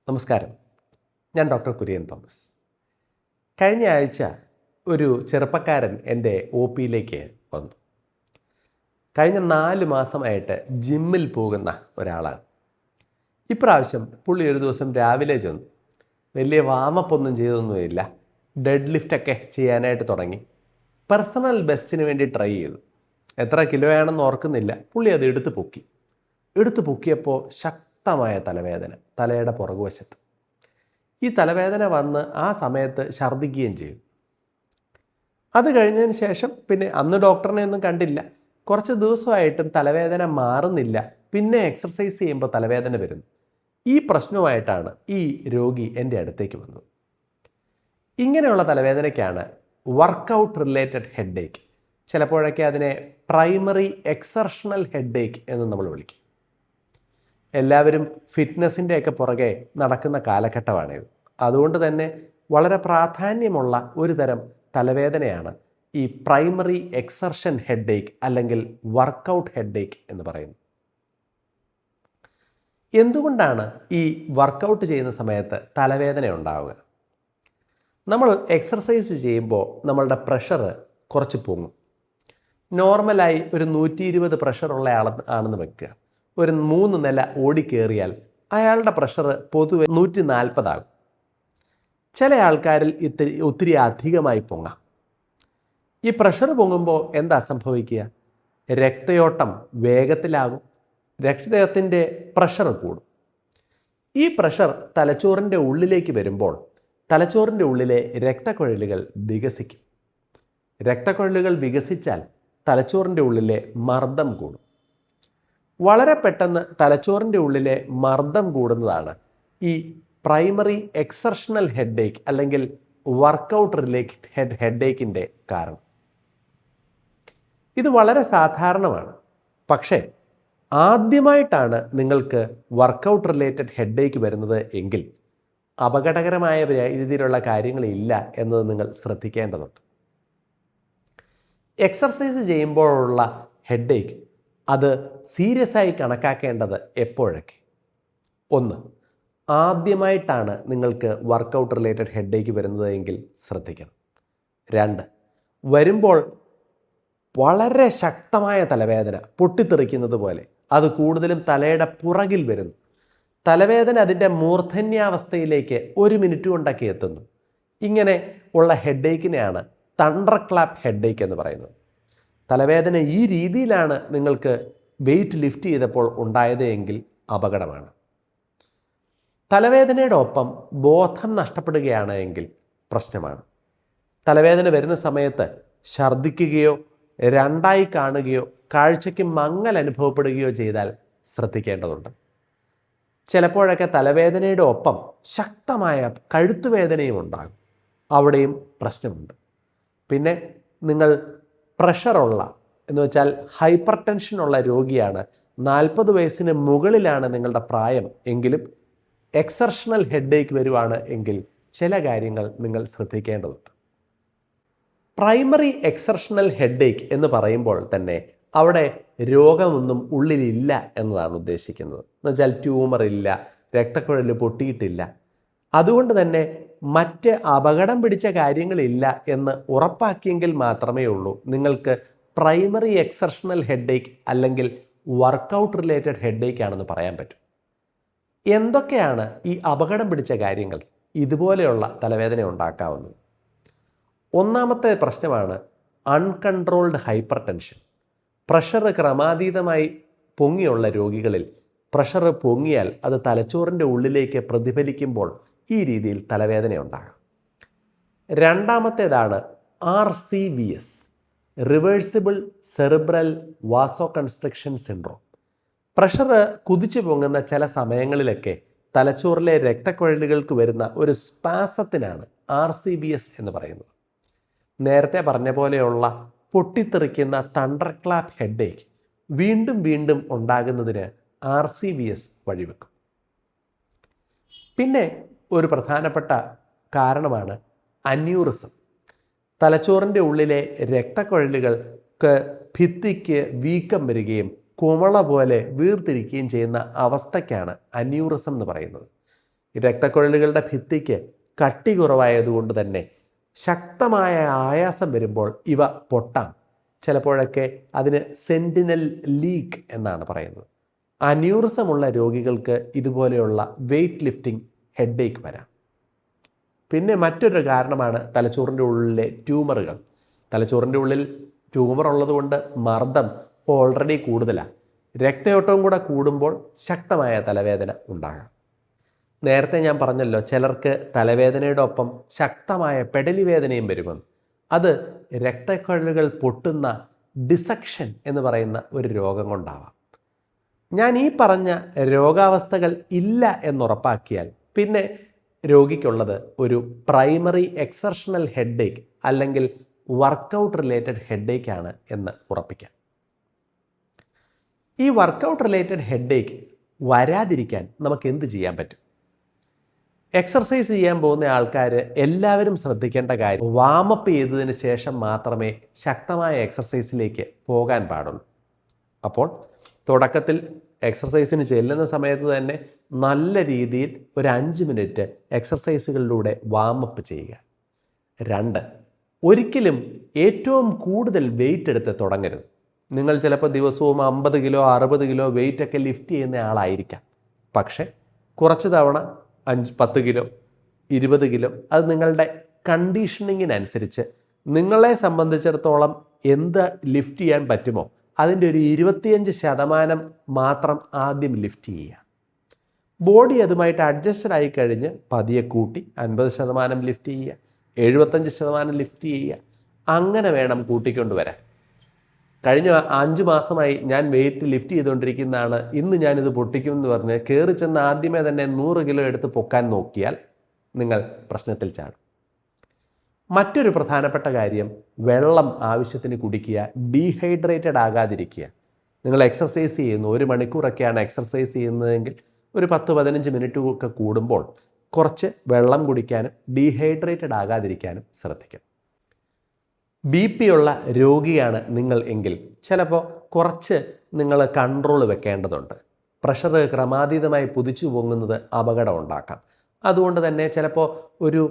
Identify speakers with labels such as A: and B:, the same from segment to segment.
A: നമസ്കാരം. ഞാൻ doctor Kurian Thomas. കഴിഞ്ഞ ആഴ്ച ഒരു ചെറുപ്പക്കാരൻ എൻ്റെ ഒ പിയിലേക്ക് വന്നു. കഴിഞ്ഞ 4 മാസമായിട്ട് ജിമ്മിൽ പോകുന്ന ഒരാളാണ്. ഇപ്രാവശ്യം പുള്ളി ഒരു ദിവസം രാവിലെ ചെന്നു. വലിയ വാമപ്പ് ഒന്നും ചെയ്തൊന്നുമില്ല. ഡെഡ് ലിഫ്റ്റൊക്കെ ചെയ്യാനായിട്ട് തുടങ്ങി. പേഴ്സണൽ ബെസ്റ്റിന് വേണ്ടി ട്രൈ ചെയ്തു. എത്ര കിലോ ആണെന്ന് ഓർക്കുന്നില്ല. പുള്ളി അത് എടുത്തു പൊക്കിയപ്പോൾ ശക്തമായ തലവേദന, തലയുടെ പുറകുവശത്ത്. ഈ തലവേദന വന്ന് ആ സമയത്ത് ഛർദ്ദിക്കുകയും ചെയ്തു. അത് കഴിഞ്ഞതിന് ശേഷം പിന്നെ അന്ന് ഡോക്ടറിനെ ഒന്നും കണ്ടില്ല. കുറച്ച് ദിവസമായിട്ടും തലവേദന മാറുന്നില്ല. പിന്നെ എക്സർസൈസ് ചെയ്യുമ്പോൾ തലവേദന വരുന്നു. ഈ പ്രശ്നവുമായിട്ടാണ് ഈ രോഗി എൻ്റെ അടുത്തേക്ക് വന്നത്. ഇങ്ങനെയുള്ള തലവേദനയ്ക്കാണ് വർക്കൗട്ട് റിലേറ്റഡ് ഹെഡേക്ക്, ചിലപ്പോഴൊക്കെ അതിനെ പ്രൈമറി എക്സർഷണൽ ഹെഡേക്ക് എന്ന് നമ്മൾ വിളിക്കും. എല്ലാവരും ഫിറ്റ്നസിൻ്റെയൊക്കെ പുറകെ നടക്കുന്ന കാലഘട്ടമാണിത്. അതുകൊണ്ട് തന്നെ വളരെ പ്രാധാന്യമുള്ള ഒരു തരം തലവേദനയാണ് ഈ പ്രൈമറി എക്സർഷൻ ഹെഡേക്ക് അല്ലെങ്കിൽ വർക്കൗട്ട് ഹെഡേക്ക് എന്ന് പറയുന്നത്. എന്തുകൊണ്ടാണ് ഈ വർക്കൗട്ട് ചെയ്യുന്ന സമയത്ത് തലവേദന ഉണ്ടാവുക? നമ്മൾ എക്സർസൈസ് ചെയ്യുമ്പോൾ നമ്മളുടെ പ്രഷർ കുറച്ച് പൊങ്ങും. നോർമലായി ഒരു 120 പ്രഷറുള്ള ആണെന്ന് വെക്കുക. ഒരു 3 നില ഓടിക്കേറിയാൽ അയാളുടെ പ്രഷർ പൊതുവെ 140 ആകും. ചില ആൾക്കാരിൽ ഒത്തിരി അധികമായി പൊങ്ങാം. ഈ പ്രഷർ പൊങ്ങുമ്പോൾ എന്താ സംഭവിക്കുക? രക്തയോട്ടം വേഗത്തിലാകും. രക്തത്തിൻ്റെ പ്രഷർ കൂടും. ഈ പ്രഷർ തലച്ചോറിൻ്റെ ഉള്ളിലേക്ക് വരുമ്പോൾ തലച്ചോറിൻ്റെ ഉള്ളിലെ രക്തക്കുഴലുകൾ വികസിക്കും. രക്തക്കുഴലുകൾ വികസിച്ചാൽ തലച്ചോറിൻ്റെ ഉള്ളിലെ മർദ്ദം കൂടും. വളരെ പെട്ടെന്ന് തലച്ചോറിൻ്റെ ഉള്ളിലെ മർദ്ദം കൂടുന്നതാണ് ഈ പ്രൈമറി എക്സർഷണൽ ഹെഡേക്ക് അല്ലെങ്കിൽ വർക്കൗട്ട് റിലേറ്റഡ് ഹെഡേക്കിൻ്റെ കാരണം. ഇത് വളരെ സാധാരണമാണ്. പക്ഷേ ആദ്യമായിട്ടാണ് നിങ്ങൾക്ക് വർക്കൗട്ട് റിലേറ്റഡ് ഹെഡേക്ക് വരുന്നത് എങ്കിൽ അപകടകരമായ രീതിയിലുള്ള കാര്യങ്ങളില്ല എന്നത് നിങ്ങൾ ശ്രദ്ധിക്കേണ്ടതുണ്ട്. എക്സർസൈസ് ചെയ്യുമ്പോഴുള്ള ഹെഡേക്ക് അത് സീരിയസ് ആയി കണക്കാക്കേണ്ടത് എപ്പോഴൊക്കെ? 1. ആദ്യമായിട്ടാണ് നിങ്ങൾക്ക് വർക്കൗട്ട് റിലേറ്റഡ് ഹെഡേക്ക് വരുന്നത് എങ്കിൽ ശ്രദ്ധിക്കണം. 2. വരുമ്പോൾ വളരെ ശക്തമായ തലവേദന, പൊട്ടിത്തെറിക്കുന്നത് പോലെ, അത് കൂടുതലും തലയുടെ പുറകിൽ വരുന്നു. തലവേദന അതിൻ്റെ മൂർധന്യാവസ്ഥയിലേക്ക് 1 മിനിറ്റ് കൊണ്ടൊക്കെ എത്തുന്നു. ഇങ്ങനെ ഉള്ള ഹെഡേക്കിനെയാണ് തണ്ടർ ക്ലാപ്പ് ഹെഡേക്ക് എന്ന് പറയുന്നത്. തലവേദന ഈ രീതിയിലാണ് നിങ്ങൾക്ക് വെയിറ്റ് ലിഫ്റ്റ് ചെയ്തപ്പോൾ ഉണ്ടായത് എങ്കിൽ അപകടമാണ്. തലവേദനയുടെ ഒപ്പം ബോധം നഷ്ടപ്പെടുകയാണ് എങ്കിൽ പ്രശ്നമാണ്. തലവേദന വരുന്ന സമയത്ത് ഛർദ്ദിക്കുകയോ 2ആയി കാണുകയോ കാഴ്ചയ്ക്ക് മങ്ങൽ അനുഭവപ്പെടുകയോ ചെയ്താൽ ശ്രദ്ധിക്കേണ്ടതുണ്ട്. ചിലപ്പോഴൊക്കെ തലവേദനയുടെ ഒപ്പം ശക്തമായ കഴുത്തുവേദനയും ഉണ്ടാകും. അവിടെയും പ്രശ്നമുണ്ട്. പിന്നെ നിങ്ങൾ പ്രഷറുള്ള എന്ന് വെച്ചാൽ ഹൈപ്പർ ടെൻഷനുള്ള രോഗിയാണ്, 40 വയസ്സിന് മുകളിലാണ് നിങ്ങളുടെ പ്രായം എങ്കിലും എക്സർഷണൽ ഹെഡേക്ക് വരുവാണ് എങ്കിൽ ചില കാര്യങ്ങൾ നിങ്ങൾ ശ്രദ്ധിക്കേണ്ടതുണ്ട്. പ്രൈമറി എക്സർഷണൽ ഹെഡേക്ക് എന്ന് പറയുമ്പോൾ തന്നെ അവിടെ രോഗമൊന്നും ഉള്ളിലില്ല എന്നതാണ് ഉദ്ദേശിക്കുന്നത്. എന്ന് വെച്ചാൽ ട്യൂമർ ഇല്ല, രക്തക്കുഴൽ പൊട്ടിയിട്ടില്ല. അതുകൊണ്ട് തന്നെ മറ്റ് അപകടം പിടിച്ച കാര്യങ്ങളില്ല എന്ന് ഉറപ്പാക്കിയെങ്കിൽ മാത്രമേ ഉള്ളൂ നിങ്ങൾക്ക് പ്രൈമറി എക്സർഷണൽ ഹെഡേക്ക് അല്ലെങ്കിൽ വർക്കൗട്ട് റിലേറ്റഡ് ഹെഡേക്ക് ആണെന്ന് പറയാൻ പറ്റും. എന്തൊക്കെയാണ് ഈ അപകടം പിടിച്ച കാര്യങ്ങൾ ഇതുപോലെയുള്ള തലവേദന ഉണ്ടാക്കാവുന്നത്? ഒന്നാമത്തെ പ്രശ്നമാണ് അൺകൺട്രോൾഡ് ഹൈപ്പർ ടെൻഷൻ. പ്രഷർ ക്രമാതീതമായി പൊങ്ങിയുള്ള രോഗികളിൽ പ്രഷർ പൊങ്ങിയാൽ അത് തലച്ചോറിൻ്റെ ഉള്ളിലേക്ക് പ്രതിഫലിക്കുമ്പോൾ ഈ രീതിയിൽ തലവേദന ഉണ്ടാകാം. രണ്ടാമത്തേതാണ് RCVS, reversible cerebral vasoconstriction syndrome. Pressure കുതിച്ചു പൊങ്ങുന്ന ചില സമയങ്ങളിലൊക്കെ തലച്ചോറിലെ രക്തക്കുഴലുകൾക്ക് വരുന്ന ഒരു സ്പാസത്തിനാണ് RCVS എന്ന് പറയുന്നത്. നേരത്തെ പറഞ്ഞ പോലെയുള്ള പൊട്ടിത്തെറിക്കുന്ന തണ്ടർ ക്ലാപ്പ് ഹെഡേക്ക് വീണ്ടും വീണ്ടും ഉണ്ടാകുന്നതിന് RCVS വഴിവെക്കും. പിന്നെ ഒരു പ്രധാനപ്പെട്ട കാരണമാണ് അന്യൂറിസം. തലച്ചോറിൻ്റെ ഉള്ളിലെ രക്തക്കുഴലുകൾക്ക് ഭിത്തിക്ക് വീക്കം വരികയും കുമള പോലെ വീർത്തിരിക്കുകയും ചെയ്യുന്ന അവസ്ഥയ്ക്കാണ് അന്യൂറിസം എന്ന് പറയുന്നത്. രക്തക്കുഴലുകളുടെ ഭിത്തിക്ക് കട്ടി കുറവായതുകൊണ്ട് തന്നെ ശക്തമായ ആയാസം വരുമ്പോൾ ഇവ പൊട്ടാം. ചിലപ്പോഴൊക്കെ അതിന് സെൻറ്റിനൽ ലീക്ക് എന്നാണ് പറയുന്നത്. അന്യൂറിസമുള്ള രോഗികൾക്ക് ഇതുപോലെയുള്ള വെയ്റ്റ് ലിഫ്റ്റിംഗ് ഹെഡേക്ക് വരാം. പിന്നെ മറ്റൊരു കാരണമാണ് തലച്ചോറിൻ്റെ ഉള്ളിലെ ട്യൂമറുകൾ. തലച്ചോറിൻ്റെ ഉള്ളിൽ ട്യൂമർ ഉള്ളതുകൊണ്ട് മർദ്ദം ഓൾറെഡി കൂടുതലാണ്. രക്തയോട്ടവും കൂടെ കൂടുമ്പോൾ ശക്തമായ തലവേദന ഉണ്ടാകാം. നേരത്തെ ഞാൻ പറഞ്ഞല്ലോ, ചിലർക്ക് തലവേദനയുടെ ഒപ്പം ശക്തമായ പെടലി വേദനയും വരുമെന്ന്. അത് രക്തക്കുഴലുകൾ പൊട്ടുന്ന ഡിസക്ഷൻ എന്ന് പറയുന്ന ഒരു രോഗം കൊണ്ടാവാം. ഞാൻ ഈ പറഞ്ഞ രോഗാവസ്ഥകൾ ഇല്ല എന്നുറപ്പാക്കിയാൽ പിന്നെ രോഗിക്കുള്ളത് ഒരു പ്രൈമറി എക്സർഷണൽ ഹെഡേക്ക് അല്ലെങ്കിൽ വർക്കൗട്ട് റിലേറ്റഡ് ഹെഡേക്ക് ആണ് എന്ന് ഉറപ്പിക്കാം. ഈ വർക്കൗട്ട് റിലേറ്റഡ് ഹെഡേക്ക് വരാതിരിക്കാൻ നമുക്ക് എന്ത് ചെയ്യാൻ പറ്റും? എക്സർസൈസ് ചെയ്യാൻ പോകുന്ന ആൾക്കാർ എല്ലാവരും ശ്രദ്ധിക്കേണ്ട കാര്യം, വാമപ്പ് ചെയ്തതിന് ശേഷം മാത്രമേ ശക്തമായ എക്സർസൈസിലേക്ക് പോകാൻ പാടുള്ളൂ. അപ്പോൾ തുടക്കത്തിൽ എക്സർസൈസിന് ചെല്ലുന്ന സമയത്ത് തന്നെ നല്ല രീതിയിൽ ഒരു 5 മിനിറ്റ് എക്സർസൈസുകളിലൂടെ വാമപ്പ് ചെയ്യുക. 2, ഒരിക്കലും ഏറ്റവും കൂടുതൽ വെയിറ്റ് എടുത്ത് തുടങ്ങരുത്. നിങ്ങൾ ചിലപ്പോൾ ദിവസവും 50 കിലോ 60 കിലോ വെയിറ്റൊക്കെ ലിഫ്റ്റ് ചെയ്യുന്ന ആളായിരിക്കാം. പക്ഷേ കുറച്ച് തവണ 10 കിലോ 20 കിലോ അത് നിങ്ങളുടെ കണ്ടീഷനിങ്ങിനനുസരിച്ച് നിങ്ങളെ സംബന്ധിച്ചിടത്തോളം എന്ത് ലിഫ്റ്റ് ചെയ്യാൻ പറ്റുമോ അതിൻ്റെ ഒരു 25% മാത്രം ആദ്യം ലിഫ്റ്റ് ചെയ്യുക. ബോഡി അതുമായിട്ട് അഡ്ജസ്റ്റഡ് ആയി കഴിഞ്ഞ് പതിയെ കൂട്ടി 50% ലിഫ്റ്റ് ചെയ്യുക, 75% ലിഫ്റ്റ് ചെയ്യുക. അങ്ങനെ വേണം കൂട്ടിക്കൊണ്ടുവരാൻ. കഴിഞ്ഞ 5 മാസമായി ഞാൻ വെയിറ്റ് ലിഫ്റ്റ് ചെയ്തുകൊണ്ടിരിക്കുന്നതാണ്, ഇന്ന് ഞാനിത് പൊട്ടിക്കുമെന്ന് പറഞ്ഞ് കയറി ചെന്ന് ആദ്യമേ തന്നെ 100 കിലോ എടുത്ത് പൊക്കാൻ നോക്കിയാൽ നിങ്ങൾ പ്രശ്നത്തിൽ ചാടും. മറ്റൊരു പ്രധാനപ്പെട്ട കാര്യം, വെള്ളം ആവശ്യത്തിന് കുടിക്കുക, ഡീഹൈഡ്രേറ്റഡ് ആകാതിരിക്കുക. നിങ്ങൾ എക്സർസൈസ് ചെയ്യുന്നു, 1 മണിക്കൂറൊക്കെയാണ് എക്സർസൈസ് ചെയ്യുന്നതെങ്കിൽ ഒരു 10-15 മിനിറ്റ് ഒക്കെ കൂടുമ്പോൾ കുറച്ച് വെള്ളം കുടിക്കാനും ഡീഹൈഡ്രേറ്റഡ് ആകാതിരിക്കാനും ശ്രദ്ധിക്കണം. BP ഉള്ള രോഗിയാണ് നിങ്ങൾ എങ്കിൽ ചിലപ്പോൾ കുറച്ച് നിങ്ങൾ കൺട്രോൾ വെക്കേണ്ടതുണ്ട്. പ്രഷർ ക്രമാതീതമായി കുതിച്ചു പൊങ്ങുന്നത് അപകടം ഉണ്ടാക്കാം. അതുകൊണ്ട് തന്നെ ചിലപ്പോൾ ഒരു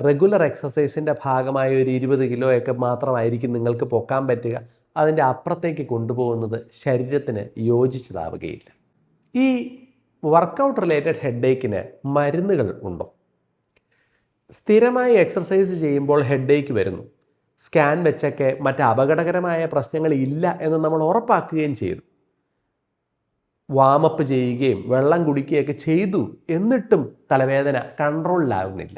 A: റെഗുലർ എക്സസൈസിൻ്റെ ഭാഗമായ ഒരു 20 കിലോയൊക്കെ മാത്രമായിരിക്കും നിങ്ങൾക്ക് പൊക്കാൻ പറ്റുക. അതിൻ്റെ അപ്പുറത്തേക്ക് കൊണ്ടുപോകുന്നത് ശരീരത്തിന് യോജിച്ചതാവുകയില്ല. ഈ വർക്കൗട്ട് റിലേറ്റഡ് ഹെഡേക്കിന് മരുന്നുകൾ ഉണ്ടോ? സ്ഥിരമായി എക്സർസൈസ് ചെയ്യുമ്പോൾ ഹെഡേക്ക് വരുന്നു, സ്കാൻ വെച്ചൊക്കെ മറ്റ് അപകടകരമായ പ്രശ്നങ്ങൾ ഇല്ല എന്ന് നമ്മൾ ഉറപ്പാക്കുകയും ചെയ്തു, വാമപ്പ് ചെയ്യുകയും വെള്ളം കുടിക്കുകയൊക്കെ ചെയ്തു, എന്നിട്ടും തലവേദന കൺട്രോളിലാവുന്നില്ല.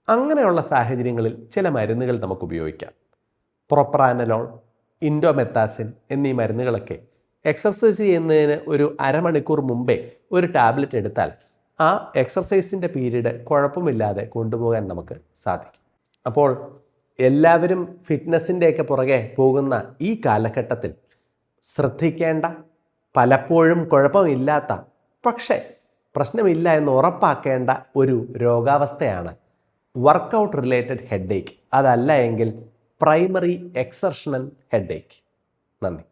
A: അങ്ങനെയുള്ള സാഹചര്യങ്ങളിൽ ചില മരുന്നുകൾ നമുക്ക് ഉപയോഗിക്കാം. പ്രൊപ്രാനലോൾ, ഇൻഡോമെത്താസിൻ എന്നീ മരുന്നുകളൊക്കെ എക്സർസൈസ് ചെയ്യുന്നതിന് ഒരു അരമണിക്കൂർ മുമ്പേ ഒരു ടാബ്ലറ്റ് എടുത്താൽ ആ എക്സർസൈസിൻ്റെ പീരീഡ് കുഴപ്പമില്ലാതെ കൊണ്ടുപോകാൻ നമുക്ക് സാധിക്കും. അപ്പോൾ എല്ലാവരും ഫിറ്റ്നസിൻ്റെയൊക്കെ പുറകെ പോകുന്ന ഈ കാലഘട്ടത്തിൽ ശ്രദ്ധിക്കേണ്ട, പലപ്പോഴും കുഴപ്പമില്ലാത്ത പക്ഷേ പ്രശ്നമില്ല എന്ന് ഉറപ്പാക്കേണ്ട ഒരു രോഗാവസ്ഥയാണ് വർക്കൗട്ട് റിലേറ്റഡ് ഹെഡേക്ക്. അതല്ല എങ്കിൽ പ്രൈമറി എക്സർഷണൽ ഹെഡേക്ക്. നന്ദി.